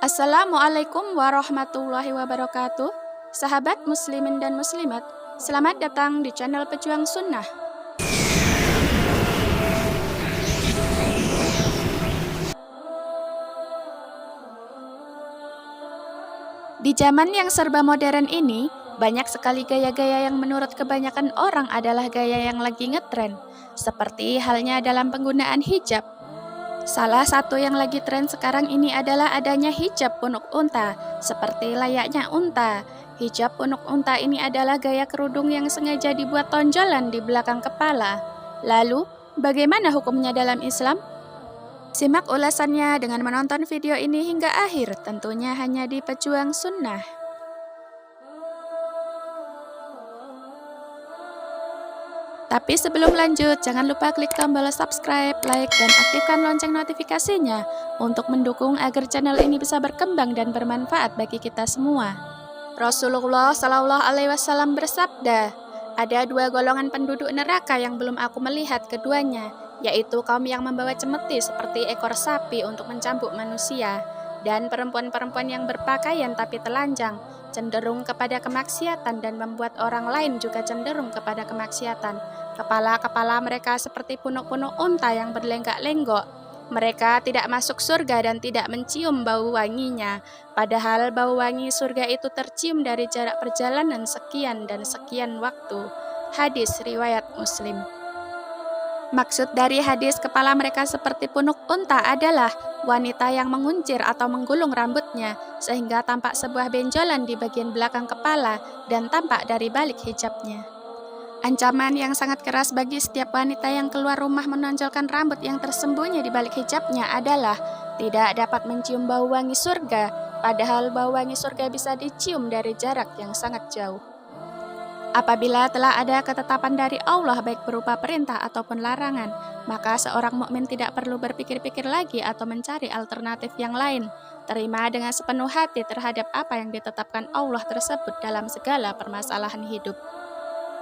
Assalamualaikum warahmatullahi wabarakatuh. Sahabat muslimin dan muslimat, selamat datang di channel Pejuang Sunnah. Di zaman yang serba modern ini, banyak sekali gaya-gaya yang menurut kebanyakan orang adalah gaya yang lagi ngetren, seperti halnya dalam penggunaan hijab. Salah satu yang lagi tren sekarang ini adalah adanya hijab punuk unta, seperti layaknya unta. Hijab punuk unta ini adalah gaya kerudung yang sengaja dibuat tonjolan di belakang kepala. Lalu, bagaimana hukumnya dalam Islam? Simak ulasannya dengan menonton video ini hingga akhir, tentunya hanya di Pejuang Sunnah. Tapi sebelum lanjut, jangan lupa klik tombol subscribe, like, dan aktifkan lonceng notifikasinya untuk mendukung agar channel ini bisa berkembang dan bermanfaat bagi kita semua. Rasulullah Shallallahu Alaihi Wasallam bersabda, ada dua golongan penduduk neraka yang belum aku melihat keduanya, yaitu kaum yang membawa cemeti seperti ekor sapi untuk mencambuk manusia, dan perempuan-perempuan yang berpakaian tapi telanjang, cenderung kepada kemaksiatan dan membuat orang lain juga cenderung kepada kemaksiatan. Kepala-kepala mereka seperti punuk-punuk unta yang berlenggak-lenggok. Mereka tidak masuk surga dan tidak mencium bau wanginya, padahal bau wangi surga itu tercium dari jarak perjalanan sekian dan sekian waktu. Hadis riwayat Muslim. Maksud dari hadis kepala mereka seperti punuk unta adalah wanita yang menguncir atau menggulung rambutnya sehingga tampak sebuah benjolan di bagian belakang kepala dan tampak dari balik hijabnya. Ancaman yang sangat keras bagi setiap wanita yang keluar rumah menonjolkan rambut yang tersembunyi di balik hijabnya adalah tidak dapat mencium bau wangi surga, padahal bau wangi surga bisa dicium dari jarak yang sangat jauh. Apabila telah ada ketetapan dari Allah baik berupa perintah ataupun larangan, maka seorang mukmin tidak perlu berpikir-pikir lagi atau mencari alternatif yang lain. Terima dengan sepenuh hati terhadap apa yang ditetapkan Allah tersebut dalam segala permasalahan hidup.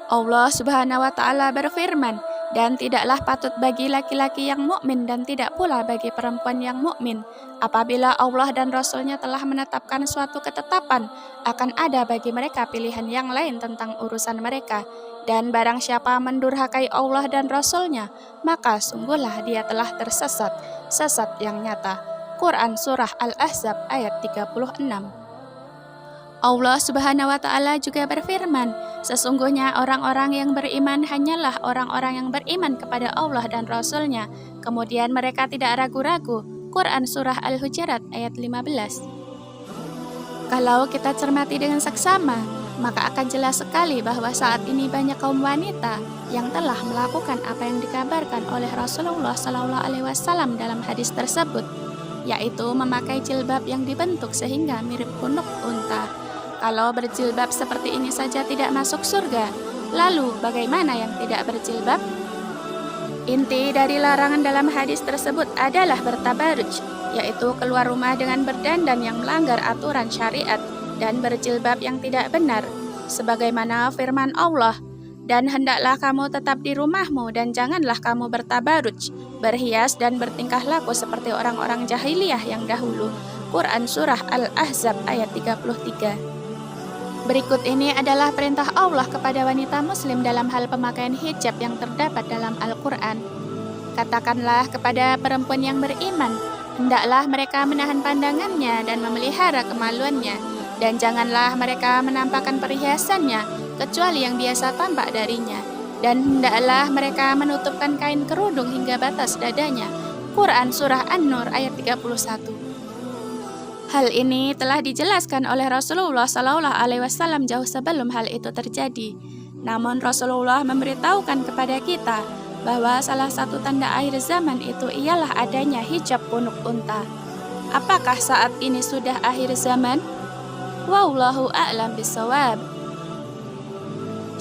Allah Subhanahu wa Ta'ala berfirman, dan tidaklah patut bagi laki-laki yang mukmin dan tidak pula bagi perempuan yang mukmin apabila Allah dan Rasul-Nya telah menetapkan suatu ketetapan akan ada bagi mereka pilihan yang lain tentang urusan mereka, dan barang siapa mendurhakai Allah dan Rasul-Nya maka sungguhlah dia telah tersesat, sesat yang nyata. Quran Surah Al-Ahzab ayat 36. Allah Subhanahu wa Ta'ala juga berfirman, sesungguhnya orang-orang yang beriman hanyalah orang-orang yang beriman kepada Allah dan Rasul-Nya, kemudian mereka tidak ragu-ragu. Quran Surah Al-Hujurat ayat 15. Kalau kita cermati dengan seksama, maka akan jelas sekali bahwa saat ini banyak kaum wanita yang telah melakukan apa yang dikabarkan oleh Rasulullah Shallallahu Alaihi Wasallam dalam hadis tersebut, yaitu memakai jilbab yang dibentuk sehingga mirip punuk unta. Kalau berjilbab seperti ini saja tidak masuk surga, lalu bagaimana yang tidak berjilbab? Inti dari larangan dalam hadis tersebut adalah bertabaruj, yaitu keluar rumah dengan berdandan yang melanggar aturan syariat dan berjilbab yang tidak benar, sebagaimana firman Allah, dan hendaklah kamu tetap di rumahmu dan janganlah kamu bertabaruj, berhias dan bertingkah laku seperti orang-orang jahiliyah yang dahulu. Quran Surah Al-Ahzab ayat 33. Berikut ini adalah perintah Allah kepada wanita muslim dalam hal pemakaian hijab yang terdapat dalam Al-Quran. Katakanlah kepada perempuan yang beriman, hendaklah mereka menahan pandangannya dan memelihara kemaluannya, dan janganlah mereka menampakkan perhiasannya, kecuali yang biasa tampak darinya, dan hendaklah mereka menutupkan kain kerudung hingga batas dadanya. Quran Surah An-Nur ayat 31. Hal ini telah dijelaskan oleh Rasulullah Shallallahu Alaihi Wasallam jauh sebelum hal itu terjadi. Namun Rasulullah memberitahukan kepada kita bahwa salah satu tanda akhir zaman itu ialah adanya hijab punuk unta. Apakah saat ini sudah akhir zaman? Wallahu a'lam bishawab.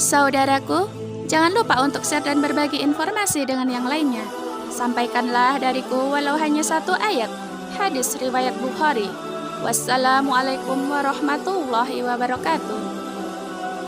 Saudaraku, jangan lupa untuk share dan berbagi informasi dengan yang lainnya. Sampaikanlah dariku walau hanya satu ayat. Hadis riwayat Bukhari. Wassalamualaikum warahmatullahi wabarakatuh.